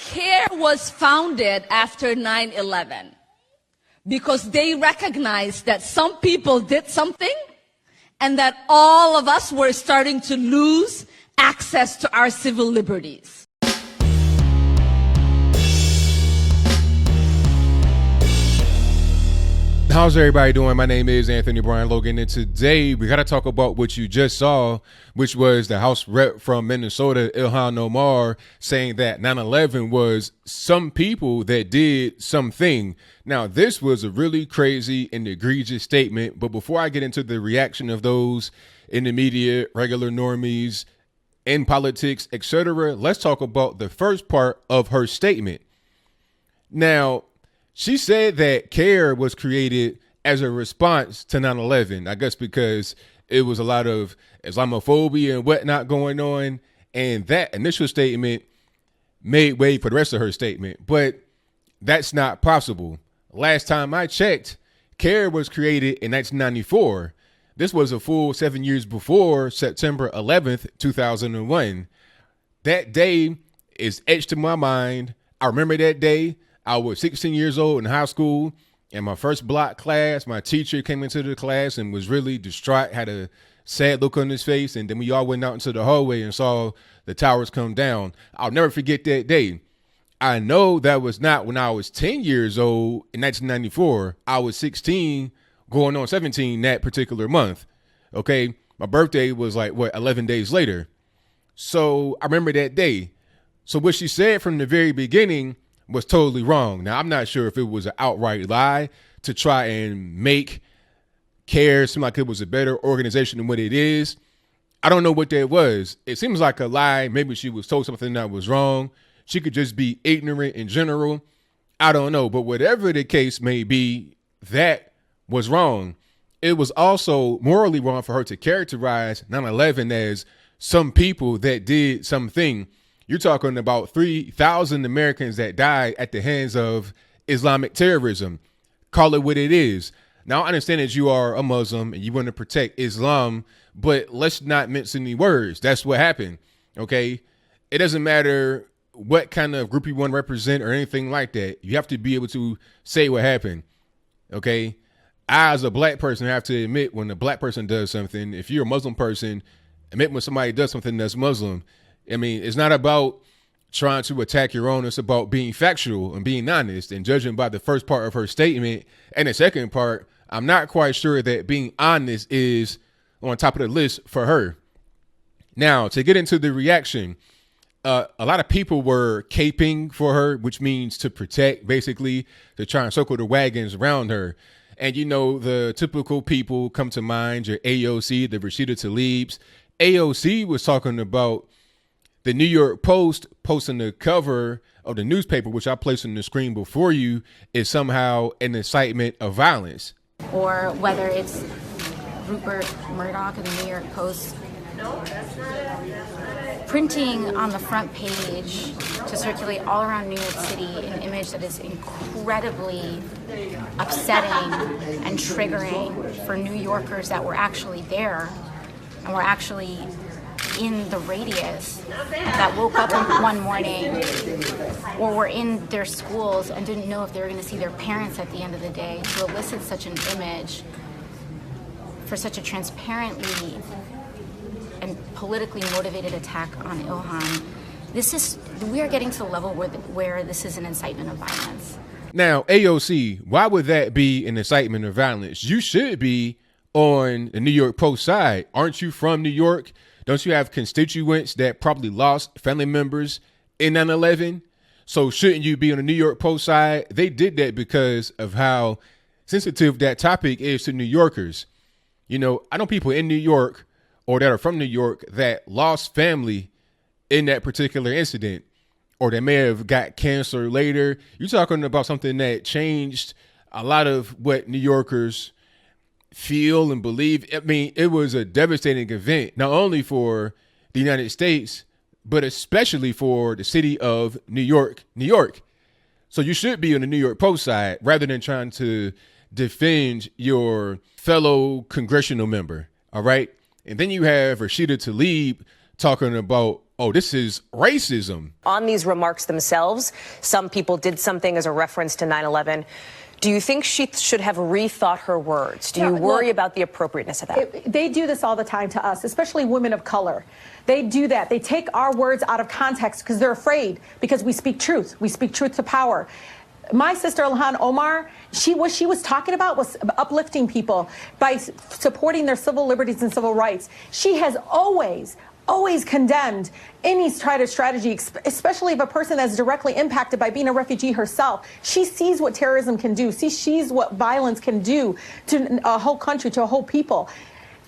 CAIR was founded after 9/11 because they recognized that some people did something and that all of us were starting to lose access to our civil liberties. How's everybody doing? My name is Anthony Brian Logan, and today we got to talk about what you just saw, which was the House Rep from Minnesota, Ilhan Omar, saying that 9/11 was some people that did something. Now, this was a really crazy and egregious statement, but before I get into the reaction of those in the media, regular normies, in politics, etc., let's talk about the first part of her statement. Now, she said that CAIR was created as a response to 9/11, I guess because it was a lot of Islamophobia and whatnot going on. And that initial statement made way for the rest of her statement. But that's not possible. Last time I checked, CAIR was created in 1994. This was a full 7 years before September 11th, 2001. That day is etched in my mind. I remember that day. I was 16 years old in high school, and my first block class, my teacher came into the class and was really distraught, had a sad look on his face, and then we all went out into the hallway and saw the towers come down. I'll never forget that day. I know that was not when I was 10 years old in 1994. I was 16 going on 17 that particular month. Okay, my birthday was 11 days later. So I remember that day. So what she said from the very beginning was totally wrong. Now, I'm not sure if it was an outright lie to try and make CAIR seem like it was a better organization than what it is. I don't know what that was. It seems like a lie. Maybe she was told something that was wrong. She could just be ignorant in general. I don't know. But whatever the case may be, that was wrong. It was also morally wrong for her to characterize 9/11 as some people that did something. You're talking about 3,000 Americans that died at the hands of Islamic terrorism. Call it what it is. Now, I understand that you are a Muslim and you want to protect Islam, but let's not mince any words. That's what happened. OK, it doesn't matter what kind of group you want to represent or anything like that. You have to be able to say what happened. OK, I, as a black person, have to admit when a black person does something. If you're a Muslim person, admit when somebody does something that's Muslim. I mean, it's not about trying to attack your own. It's about being factual and being honest, and judging by the first part of her statement and the second part, I'm not quite sure that being honest is on top of the list for her. Now, to get into the reaction, a lot of people were caping for her, which means to protect, basically, to try and circle the wagons around her. And, you know, the typical people come to mind, your AOC, the Rashida Tlaibs. AOC was talking about the New York Post posting the cover of the newspaper, which I placed on the screen before you, is somehow an incitement of violence. Or whether it's Rupert Murdoch of the New York Post printing on the front page to circulate all around New York City an image that is incredibly upsetting and triggering for New Yorkers that were actually there and were actually in the radius, that woke up one morning or were in their schools and didn't know if they were going to see their parents at the end of the day. To elicit such an image for such a transparently and politically motivated attack on Ilhan, we are getting to the level where this is an incitement of violence. Now, AOC, why would that be an incitement of violence? You should be on the New York Post side. Aren't you from New York? Don't you have constituents that probably lost family members in 9/11? So shouldn't you be on the New York Post side? They did that because of how sensitive that topic is to New Yorkers. You know, I know people in New York or that are from New York that lost family in that particular incident, or they may have got cancer later. You're talking about something that changed a lot of what New Yorkers feel and believe. I mean, it was a devastating event, not only for the United States, but especially for the city of New York, New York. So you should be on the New York Post side rather than trying to defend your fellow congressional member. All right. And then you have Rashida Tlaib talking about oh, this is racism. On these remarks themselves, some people did something as a reference to 9/11. Do you think she should have rethought her words? Do you worry about the appropriateness of that? They do this all the time to us, especially women of color. They do that. They take our words out of context because they're afraid, because we speak truth. We speak truth to power. My sister Ilhan Omar, what she was talking about was uplifting people by supporting their civil liberties and civil rights. She has always condemned any strategy, especially of a person that's directly impacted by being a refugee herself. She sees what terrorism can do. She sees what violence can do to a whole country, to a whole people.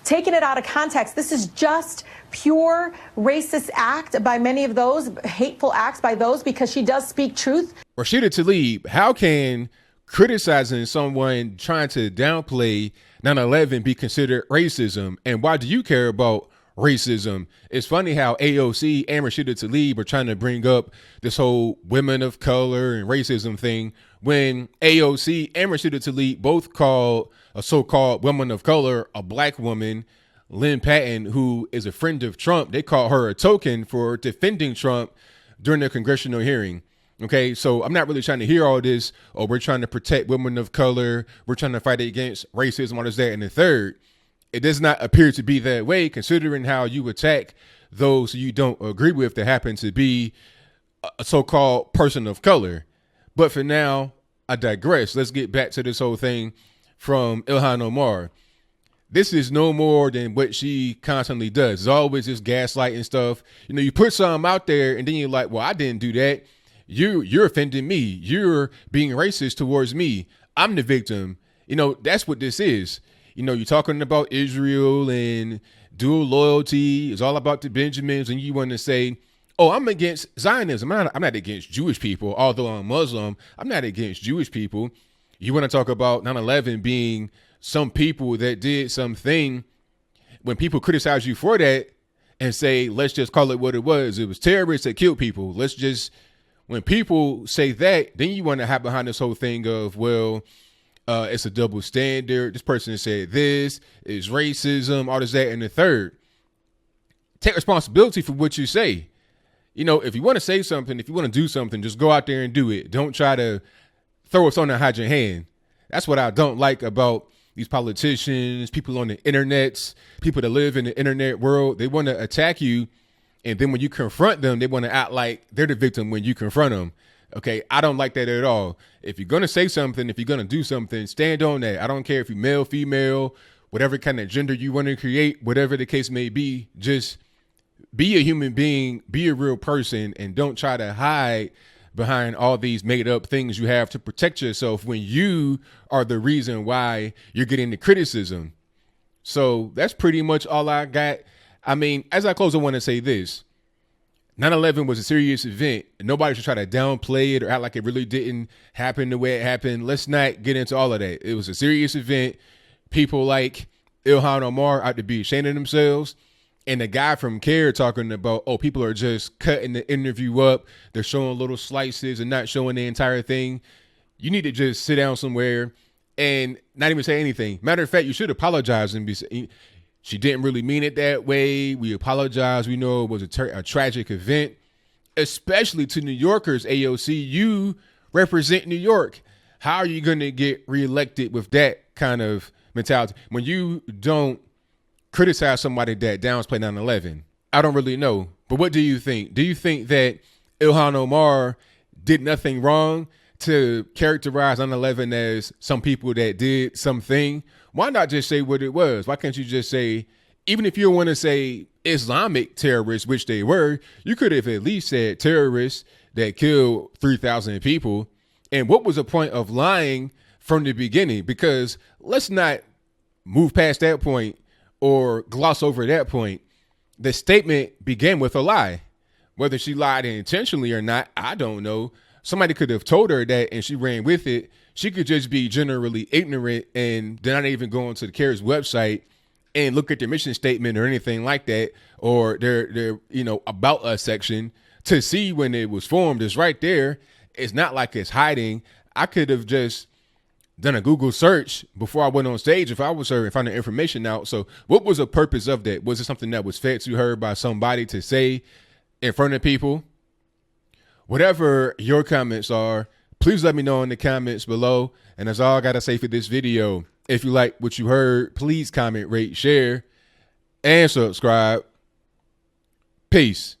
Taking it out of context, this is just pure racist act by many of those, hateful acts by those, because she does speak truth. Rashida Tlaib, how can criticizing someone trying to downplay 9/11 be considered racism? And why do you care about racism? It's funny how AOC and Rashida Tlaib are trying to bring up this whole women of color and racism thing when AOC and Rashida Tlaib both called a so-called woman of color a black woman, Lynn Patton, who is a friend of Trump. They called her a token for defending Trump during the congressional hearing. Okay, so I'm not really trying to hear all this, or we're trying to protect women of color, we're trying to fight against racism, all this, that, and the third. It does not appear to be that way, considering how you attack those you don't agree with that happen to be a so-called person of color. But for now, I digress. Let's get back to this whole thing from Ilhan Omar. This is no more than what she constantly does. It's always this gaslighting stuff. You know, you put something out there and then you're like, well, I didn't do that. You're offending me. You're being racist towards me. I'm the victim. You know, that's what this is. You know, you're talking about Israel and dual loyalty. It's all about the Benjamins. And you want to say, oh, I'm against Zionism. I'm not against Jewish people. Although I'm Muslim, I'm not against Jewish people. You want to talk about 9/11 being some people that did something. When people criticize you for that and say, let's just call it what it was. It was terrorists that killed people. When people say that, then you want to have behind this whole thing of, well, it's a double standard. This person said this is racism, all this, that, and the third. Take responsibility for what you say. You know, if you want to say something, if you want to do something, just go out there and do it. Don't try to throw us on and hide your hand. That's what I don't like about these politicians, people on the internets, people that live in the internet world. They want to attack you. And then when you confront them, they want to act like they're the victim when you confront them. Okay, I don't like that at all. If you're going to say something, if you're going to do something, stand on that. I don't care if you're male, female, whatever kind of gender you want to create, whatever the case may be, just be a human being, be a real person, and don't try to hide behind all these made up things you have to protect yourself when you are the reason why you're getting the criticism. So that's pretty much all I got. I mean, as I close, I want to say this. 9/11 was a serious event. Nobody should try to downplay it or act like it really didn't happen the way it happened. Let's not get into all of that. It was a serious event. People like Ilhan Omar ought to be ashamed of themselves. And the guy from CAIR talking about, oh, people are just cutting the interview up. They're showing little slices and not showing the entire thing. You need to just sit down somewhere and not even say anything. Matter of fact, you should apologize and be, she didn't really mean it that way. We apologize. We know it was a tragic event, especially to New Yorkers. AOC, you represent New York. How are you going to get reelected with that kind of mentality when you don't criticize somebody that downplay 9/11? I don't really know. But what do you think? Do you think that Ilhan Omar did nothing wrong to characterize 9/11 as some people that did something? Why not just say what it was? Why can't you just say, even if you want to say Islamic terrorists, which they were, you could have at least said terrorists that killed 3,000 people. And what was the point of lying from the beginning? Because let's not move past that point or gloss over that point. The statement began with a lie. Whether she lied intentionally or not, I don't know. Somebody could have told her that and she ran with it. She could just be generally ignorant and they're not even going to the CAIR's website and look at their mission statement or anything like that, or their about us section to see when it was formed. It's right there. It's not like it's hiding. I could have just done a Google search before I went on stage if I was her and found the information out. So what was the purpose of that? Was it something that was fed to her by somebody to say in front of people. Whatever your comments are, please let me know in the comments below. And that's all I got to say for this video. If you like what you heard, please comment, rate, share, and subscribe. Peace.